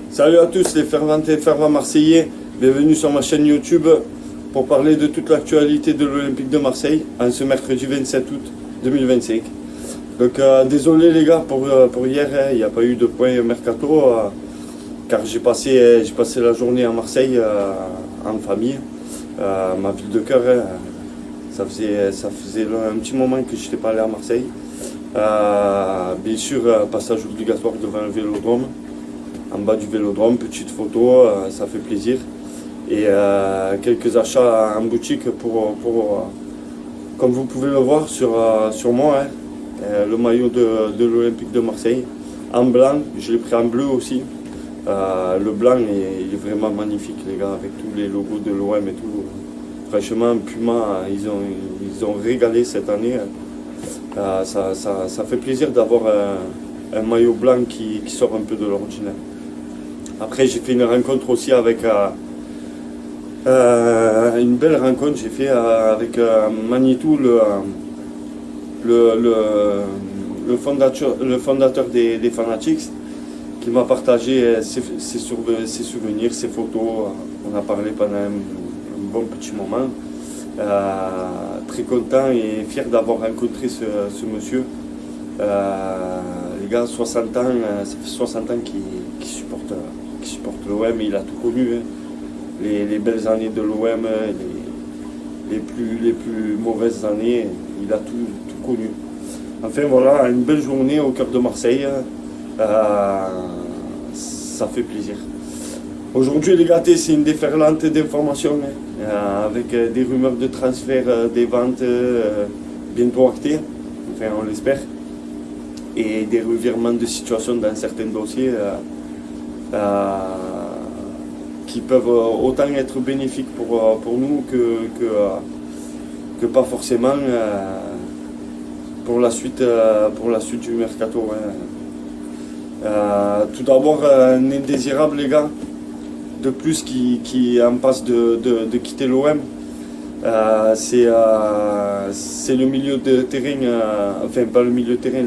Salut à tous les ferventes et fervents Marseillais, bienvenue sur ma chaîne YouTube pour parler de toute l'actualité de l'Olympique de Marseille en ce mercredi 27 août 2025. Donc désolé les gars pour hier, il n'y a pas eu de point mercato car j'ai passé la journée à Marseille en famille, ma ville de cœur. Ça faisait un petit moment que je n'étais pas allé à Marseille. Bien sûr, passage obligatoire devant le Vélodrome. En bas du Vélodrome, petite photo, ça fait plaisir. Et quelques achats en boutique comme vous pouvez le voir sur moi, le maillot de l'Olympique de Marseille. En blanc, je l'ai pris en bleu aussi. Le blanc il est vraiment magnifique les gars, avec tous les logos de l'OM et tout. Franchement, Puma, ils ont régalé cette année. Ça fait plaisir d'avoir un maillot blanc qui sort un peu de l'ordinaire. Après, j'ai fait une rencontre aussi avec une belle rencontre. J'ai fait avec Manitou, le fondateur des Fanatics, qui m'a partagé ses souvenirs, ses photos. On a parlé pendant un bon petit moment. Très content et fier d'avoir rencontré ce monsieur. Les gars, 60 ans, ça fait 60 ans qu'il supporte l'OM, il a tout connu. Hein. Les belles années de l'OM, les plus mauvaises années, il a tout connu. Enfin voilà, une belle journée au cœur de Marseille. Ça fait plaisir. Aujourd'hui les gars, c'est une déferlante d'informations avec des rumeurs de transfert, des ventes bientôt actées, enfin on l'espère, et des revirements de situation dans certains dossiers qui peuvent autant être bénéfiques pour nous que pas forcément pour la suite du mercato. Tout d'abord, un indésirable les gars, de plus qui en passe de quitter l'OM, c'est le milieu de terrain, enfin pas le milieu de terrain,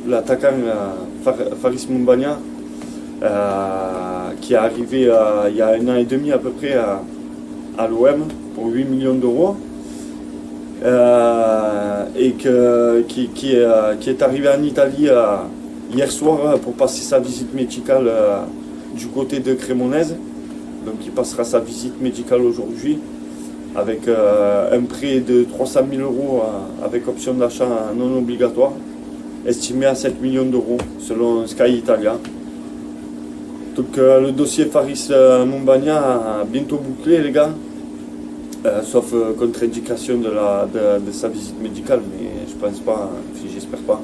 l'attaquant Faris Moumbagna, qui est arrivé il y a 1 an et demi à peu près à l'OM pour 8 millions d'euros, et qui est arrivé en Italie hier soir pour passer sa visite médicale du côté de Cremonese. Donc il passera sa visite médicale aujourd'hui avec un prêt de 300 000 euros avec option d'achat non obligatoire, estimé à 7 millions d'euros selon Sky Italia. Donc le dossier Faris Moumbagna a bientôt bouclé les gars, sauf contre-indication de sa visite médicale, mais je pense pas, j'espère pas,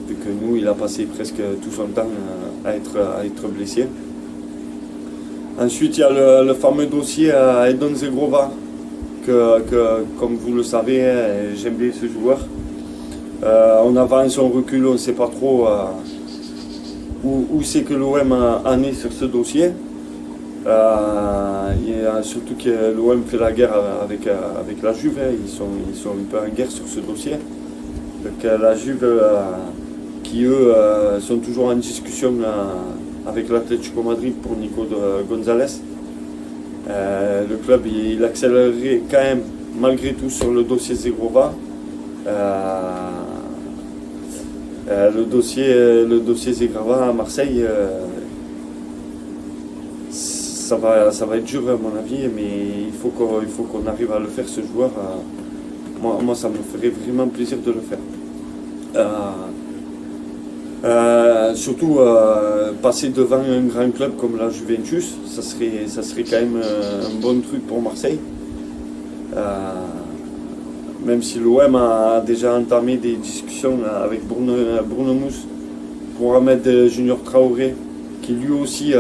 vu que nous il a passé presque tout son temps à être blessé. Ensuite il y a le fameux dossier Edon Zegrova, que comme vous le savez, j'aime bien ce joueur. On avance, on recule, on ne sait pas trop où c'est que l'OM en est sur ce dossier. Surtout que l'OM fait la guerre avec la Juve, ils sont un peu en guerre sur ce dossier. Donc la Juve qui eux sont toujours en discussion avec l'Atlético Madrid pour Nico Gonzalez. Le club il accélérerait quand même malgré tout sur le dossier Zegrova. Le dossier Zegrova à Marseille, ça va être dur à mon avis, mais il faut qu'on arrive à le faire ce joueur. Moi ça me ferait vraiment plaisir de le faire. Surtout passer devant un grand club comme la Juventus, ça serait quand même un bon truc pour Marseille. Même si l'OM a déjà entamé des discussions avec Bruno Mousse pour Ahmed Junior Traoré, qui lui aussi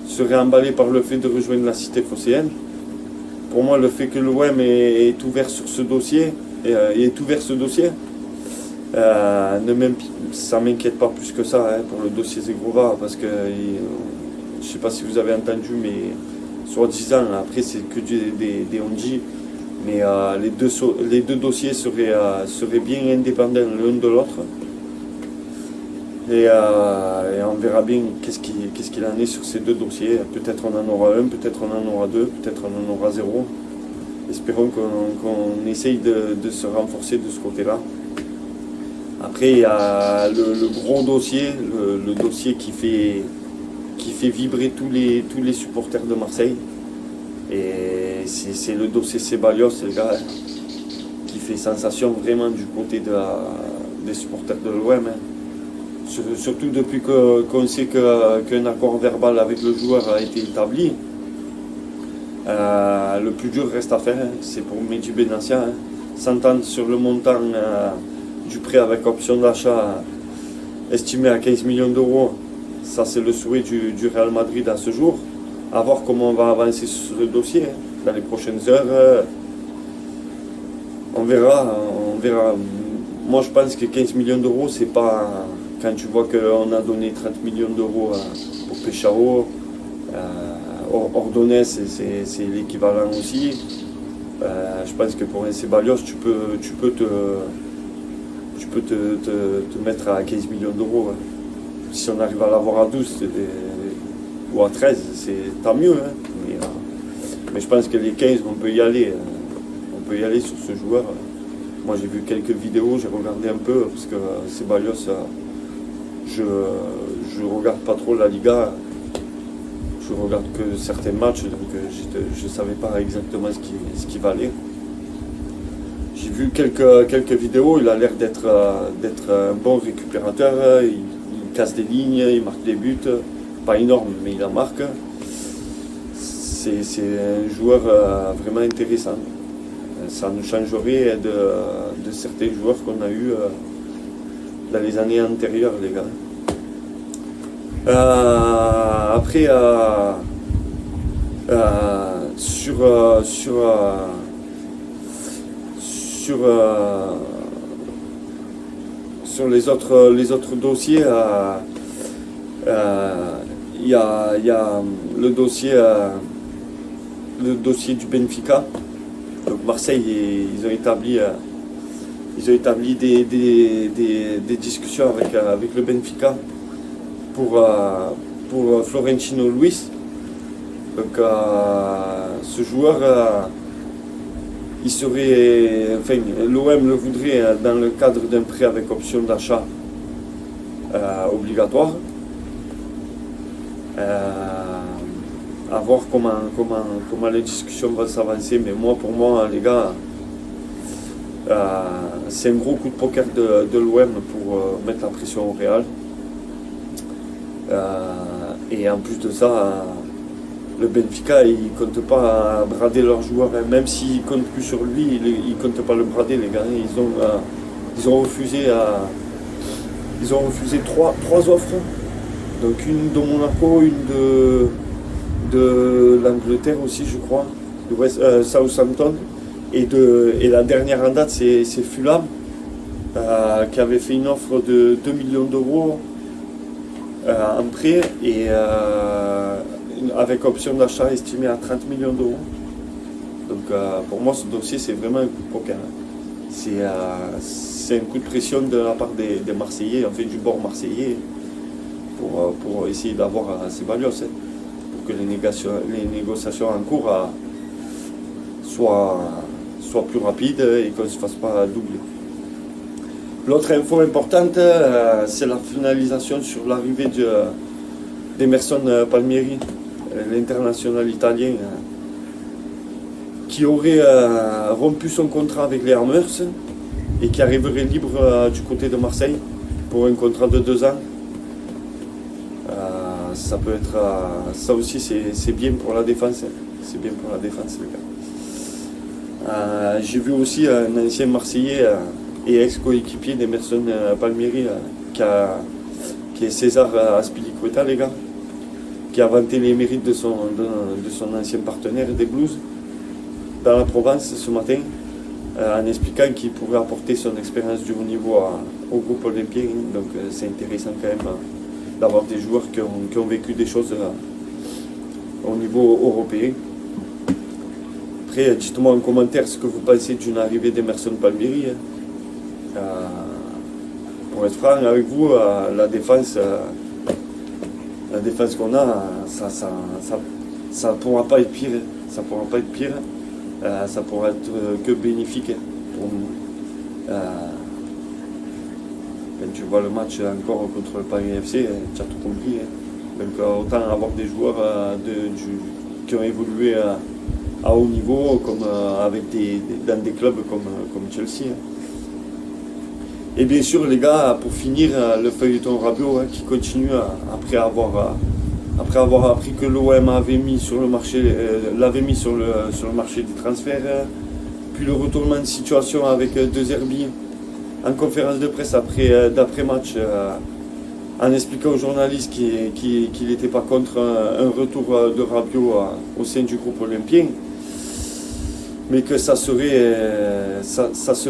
serait emballé par le fait de rejoindre la cité phocéenne. Pour moi, le fait que l'OM est ouvert sur ce dossier, ça ne m'inquiète pas plus que ça pour le dossier Zegrova, parce que je ne sais pas si vous avez entendu, mais soi-disant, après c'est que des on-dit, mais les deux dossiers seraient bien indépendants l'un de l'autre. Et on verra bien qu'est-ce qu'il en est sur ces deux dossiers. Peut-être on en aura un, peut-être on en aura deux, peut-être on en aura zéro. Espérons qu'on essaye de se renforcer de ce côté-là. Après, il y a le gros dossier, le dossier qui fait vibrer tous les supporters de Marseille. Et c'est le dossier Ceballos, les gars, qui fait sensation vraiment du côté des supporters de l'OM. Surtout depuis qu'on sait qu'un accord verbal avec le joueur a été établi. Le plus dur reste à faire, c'est pour Mehdi Benassia. S'entendre sur le montant du prêt avec option d'achat estimé à 15 millions d'euros. Ça, c'est le souhait du Real Madrid à ce jour. À voir comment on va avancer sur ce dossier dans les prochaines heures. On verra. Moi, je pense que 15 millions d'euros, c'est pas... Quand tu vois qu'on a donné 30 millions d'euros pour Pechao, Ordonez, c'est l'équivalent aussi. Je pense que pour un Ceballos, tu peux te mettre à 15 millions d'euros. Si on arrive à l'avoir à 12 ou à 13, c'est tant mieux. Mais je pense que les 15, on peut y aller. On peut y aller sur ce joueur. Moi, j'ai vu quelques vidéos, j'ai regardé un peu, parce que Ceballos, je regarde pas trop la Liga. Je regarde que certains matchs, donc je ne savais pas exactement ce qu'il valait. J'ai vu quelques vidéos, il a l'air d'être un bon récupérateur, il casse des lignes, il marque des buts, pas énorme, mais il en marque. C'est un joueur vraiment intéressant. Ça nous changerait de certains joueurs qu'on a eu dans les années antérieures, les gars. Après, sur les autres dossiers, il y a le dossier du Benfica. Donc Marseille, ils ont établi des discussions avec le Benfica pour Florentino Luis. Donc ce joueur, il serait, enfin, l'OM le voudrait dans le cadre d'un prêt avec option d'achat obligatoire. À voir comment les discussions vont s'avancer, mais pour moi, les gars, c'est un gros coup de poker de l'OM pour mettre la pression au Real. Et en plus de ça, le Benfica, il ne compte pas brader leurs joueurs, même s'ils ne comptent plus sur lui, ils ne comptent pas le brader, les gars. Ils ont refusé trois offres, donc une de Monaco, une de l'Angleterre aussi, je crois, de Southampton, et la dernière en date, c'est Fulham, qui avait fait une offre de 2 millions d'euros en prêt, et avec option d'achat estimée à 30 millions d'euros. Donc pour moi, ce dossier, c'est vraiment un coup de poker. C'est un coup de pression de la part des Marseillais, en fait du bord marseillais, pour essayer d'avoir Ceballos, pour que les négociations en cours soient plus rapides et qu'on ne se fasse pas doubler. L'autre info importante, c'est la finalisation sur l'arrivée d'Emerson Palmieri, l'international italien, qui aurait rompu son contrat avec les Hammers et qui arriverait libre du côté de Marseille pour un contrat de 2 ans. Ça peut être, ça aussi c'est bien pour la défense. C'est bien pour la défense, les gars. J'ai vu aussi un ancien Marseillais et ex-coéquipier d'Emerson Palmieri, qui est César Azpilicueta, les gars, qui a vanté les mérites de son ancien partenaire des Blues dans la Provence ce matin, en expliquant qu'il pouvait apporter son expérience du haut niveau au groupe olympien. Donc c'est intéressant quand même d'avoir des joueurs qui ont vécu des choses au niveau européen. Après, dites-moi en commentaire ce que vous pensez d'une arrivée d'Emerson Palmieri. Pour pour être franc avec vous, la défense qu'on a, ça pourra pas être pire. Ça pourra pas être pire. Ça pourra être que bénéfique pour nous. Quand tu vois le match encore contre le Paris FC, tu as tout compris. Donc autant avoir des joueurs qui ont évolué à haut niveau, comme dans des clubs comme Chelsea. Et bien sûr les gars, pour finir, le feuilleton Rabiot qui continue après avoir appris que l'OM l'avait mis sur le marché des transferts, puis le retournement de situation avec De Zerbi en conférence de presse d'après-match, en expliquant aux journalistes qu'il n'était pas contre un retour de Rabiot au sein du groupe olympien, mais que ça se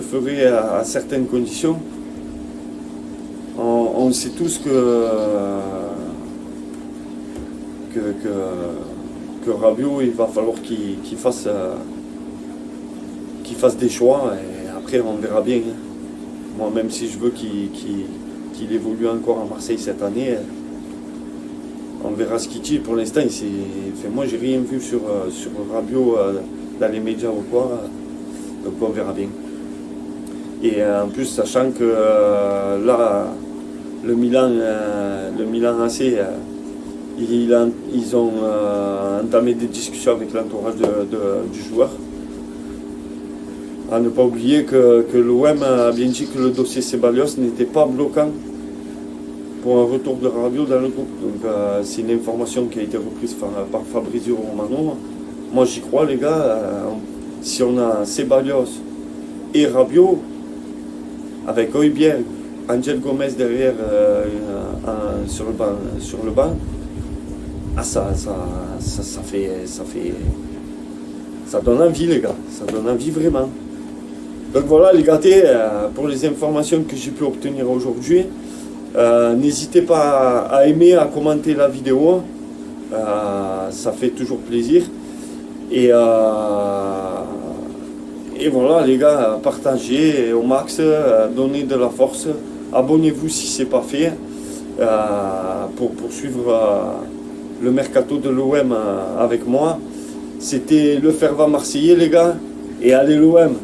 ferait à certaines conditions. On sait tous que Rabiot, il va falloir qu'il fasse des choix, et après on verra bien. Moi, même si je veux qu'il évolue encore à Marseille cette année, on verra ce qu'il dit. Pour l'instant, moi j'ai rien vu sur Rabiot dans les médias ou quoi, donc on verra bien. Et en plus, sachant que là, le Milan AC, ils ont entamé des discussions avec l'entourage du joueur. À ne pas oublier que l'OM a bien dit que le dossier Ceballos n'était pas bloquant pour un retour de Rabiot dans le groupe. Donc c'est une information qui a été reprise par Fabrizio Romano. Moi j'y crois les gars, si on a Ceballos et Rabiot, avec Højbjerg, Angel Gomez derrière sur le banc, ça donne envie les gars, ça donne envie vraiment. Donc voilà les gâtés, pour les informations que j'ai pu obtenir aujourd'hui. N'hésitez pas à aimer, à commenter la vidéo, ça fait toujours plaisir. Et voilà les gars, partagez au max, donnez de la force, abonnez-vous si ce n'est pas fait, pour poursuivre le mercato de l'OM avec moi. C'était le Fervent Marseillais les gars, et allez l'OM!